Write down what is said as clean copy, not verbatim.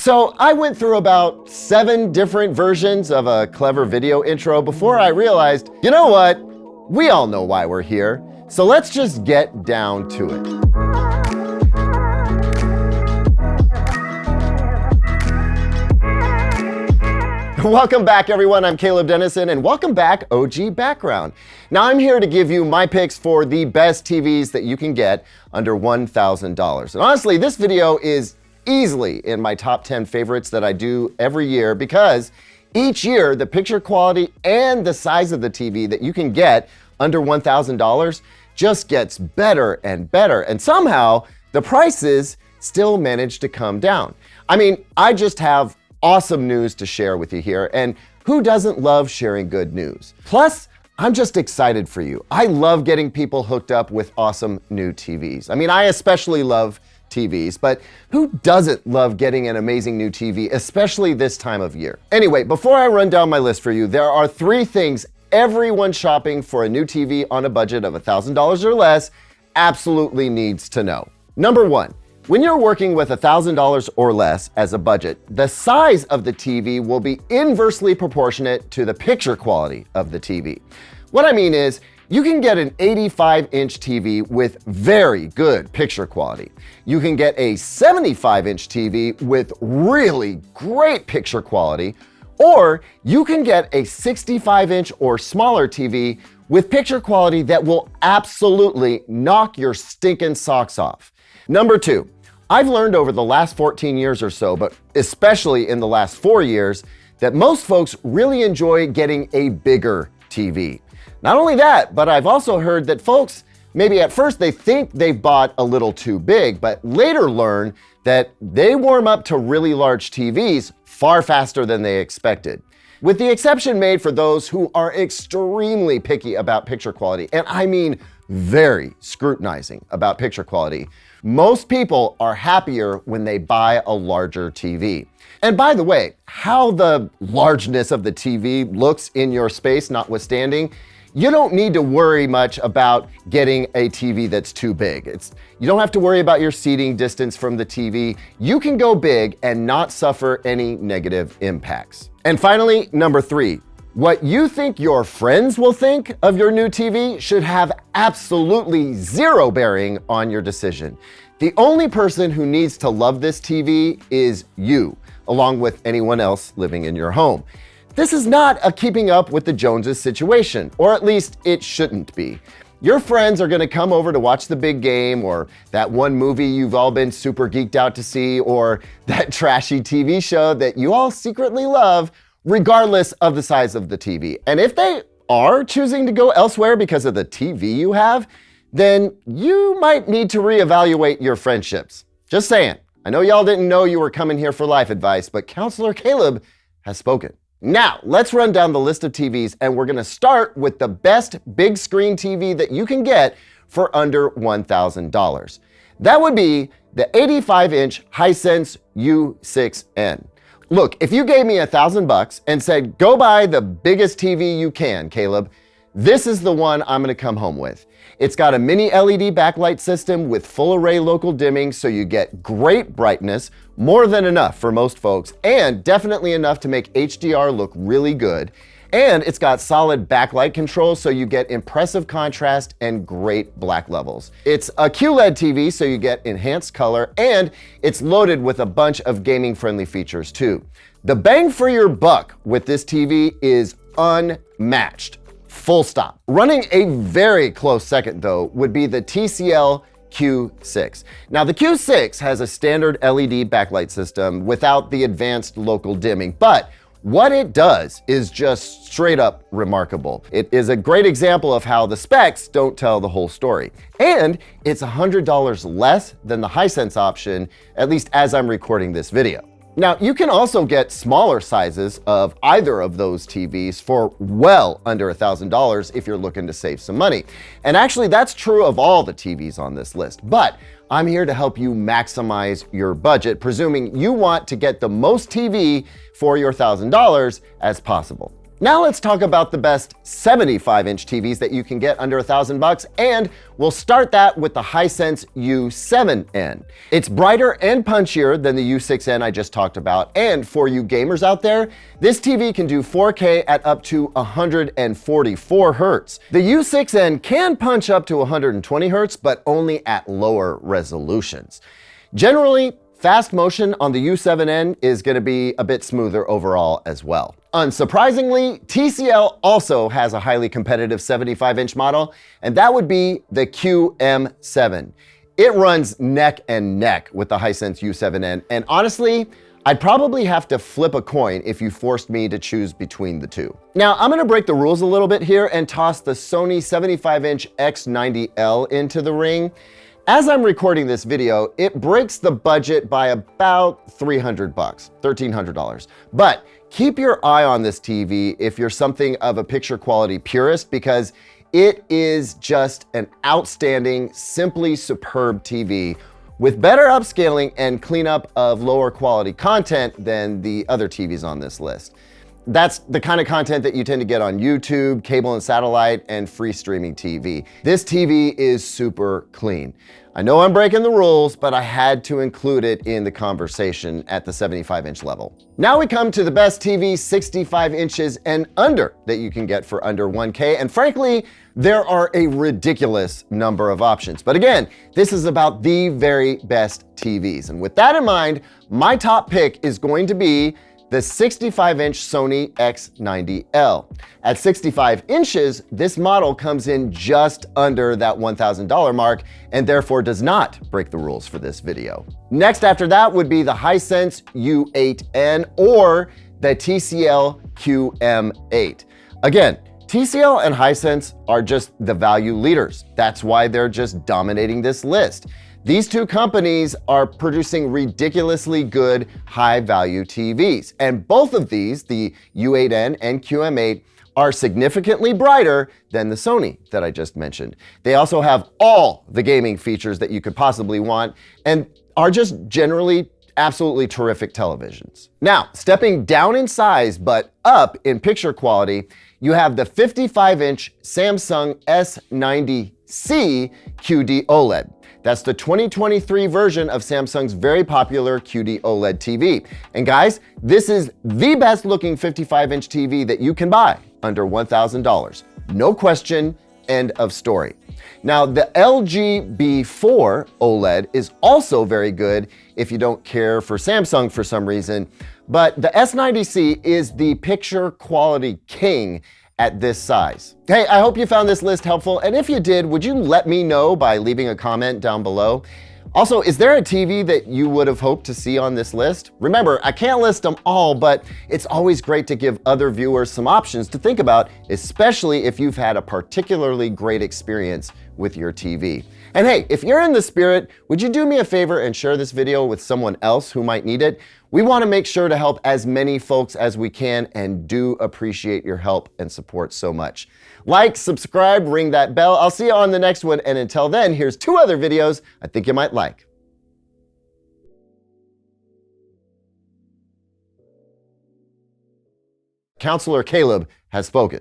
So I went through about 7 different versions of a clever video intro before I realized, you know what? We all know why we're here. So let's just get down to it. Welcome back, everyone. I'm Caleb Dennison, and welcome back, OG Background. Now, I'm here to give you my picks for the best TVs that you can get under $1,000. And honestly, this video is easily in my top 10 favorites that I do every year because each year, the picture quality and the size of the TV that you can get under $1,000 just gets better and better. And somehow, the prices still manage to come down. I mean, I just have awesome news to share with you here, and who doesn't love sharing good news? Plus, I'm just excited for you. I love getting people hooked up with awesome new TVs. I mean, I especially love TVs, but who doesn't love getting an amazing new TV, especially this time of year? Anyway, before I run down my list for you, there are 3 things everyone shopping for a new TV on a budget of $1,000 or less absolutely needs to know. Number 1, when you're working with $1,000 or less as a budget, the size of the TV will be inversely proportionate to the picture quality of the TV. What I mean is, you can get an 85-inch TV with very good picture quality. You can get a 75-inch TV with really great picture quality, or you can get a 65-inch or smaller TV with picture quality that will absolutely knock your stinking socks off. Number 2, I've learned over the last 14 years or so, but especially in the last 4 years, that most folks really enjoy getting a bigger TV. Not only that, but I've also heard that folks, maybe at first they think they've bought a little too big, but later learn that they warm up to really large TVs far faster than they expected. With the exception made for those who are extremely picky about picture quality, and I mean very scrutinizing about picture quality, most people are happier when they buy a larger TV. And by the way, how the largeness of the TV looks in your space notwithstanding, you don't need to worry much about getting a TV that's too big. You don't have to worry about your seating distance from the TV. You can go big and not suffer any negative impacts. And finally, number 3, what you think your friends will think of your new TV should have absolutely 0 bearing on your decision. The only person who needs to love this TV is you, along with anyone else living in your home. This is not a keeping up with the Joneses situation, or at least it shouldn't be. Your friends are gonna come over to watch the big game, or that one movie you've all been super geeked out to see, or that trashy TV show that you all secretly love, regardless of the size of the TV. And if they are choosing to go elsewhere because of the TV you have, then you might need to reevaluate your friendships. Just saying. I know y'all didn't know you were coming here for life advice, but Counselor Caleb has spoken. Now, let's run down the list of TVs, and we're gonna start with the best big screen TV that you can get for under $1,000. That would be the 85-inch Hisense U6N. Look, if you gave me $1,000 and said, go buy the biggest TV you can, Caleb, this is the one I'm gonna come home with. It's got a mini LED backlight system with full array local dimming, so you get great brightness, more than enough for most folks, and definitely enough to make HDR look really good. And it's got solid backlight control, so you get impressive contrast and great black levels. It's a QLED TV, so you get enhanced color, and it's loaded with a bunch of gaming-friendly features too. The bang for your buck with this TV is unmatched. Full stop. Running a very close second, though, would be the TCL Q6. Now, the Q6 has a standard LED backlight system without the advanced local dimming, but what it does is just straight up remarkable. It is a great example of how the specs don't tell the whole story. And it's $100 less than the Hisense option, at least as I'm recording this video. Now, you can also get smaller sizes of either of those TVs for well under $1,000 if you're looking to save some money. And actually, that's true of all the TVs on this list. But I'm here to help you maximize your budget, presuming you want to get the most TV for your $1,000 as possible. Now let's talk about the best 75-inch TVs that you can get under $1,000, and we'll start that with the Hisense U7N. It's brighter and punchier than the U6N I just talked about, and for you gamers out there, this TV can do 4K at up to 144 Hz. The U6N can punch up to 120 Hz, but only at lower resolutions. Generally, fast motion on the U7N is going to be a bit smoother overall as well. Unsurprisingly, TCL also has a highly competitive 75-inch model, and that would be the QM7. It runs neck and neck with the Hisense U7N, and honestly, I'd probably have to flip a coin if you forced me to choose between the two. Now, I'm going to break the rules a little bit here and toss the Sony 75-inch X90L into the ring. As I'm recording this video, it breaks the budget by about $300, $1,300. But keep your eye on this TV if you're something of a picture quality purist, because it is just an outstanding, simply superb TV with better upscaling and cleanup of lower quality content than the other TVs on this list. That's the kind of content that you tend to get on YouTube, cable and satellite, and free streaming TV. This TV is super clean. I know I'm breaking the rules, but I had to include it in the conversation at the 75-inch level. Now we come to the best TV 65 inches and under that you can get for under 1K, and frankly, there are a ridiculous number of options. But again, this is about the very best TVs. And with that in mind, my top pick is going to be the 65-inch Sony X90L. At 65 inches, this model comes in just under that $1,000 mark and therefore does not break the rules for this video. Next after that would be the Hisense U8N or the TCL QM8. Again, TCL and Hisense are just the value leaders. That's why they're just dominating this list. These two companies are producing ridiculously good high-value TVs, and both of these, the U8N and QM8, are significantly brighter than the Sony that I just mentioned. They also have all the gaming features that you could possibly want and are just generally absolutely terrific televisions. Now, stepping down in size but up in picture quality, you have the 55-inch Samsung S90C QD OLED. That's the 2023 version of Samsung's very popular QD OLED TV. And guys, this is the best looking 55-inch TV that you can buy under $1,000. No question, end of story. Now, the LG B4 OLED is also very good if you don't care for Samsung for some reason, but the S90C is the picture quality king at this size. Hey, I hope you found this list helpful, and if you did, would you let me know by leaving a comment down below? Also, is there a TV that you would have hoped to see on this list? Remember, I can't list them all, but it's always great to give other viewers some options to think about, especially if you've had a particularly great experience with your TV. And hey, if you're in the spirit, would you do me a favor and share this video with someone else who might need it? We want to make sure to help as many folks as we can and do appreciate your help and support so much. Like, subscribe, ring that bell. I'll see you on the next one, and until then, here's 2 other videos I think you might like. Counselor Caleb has spoken.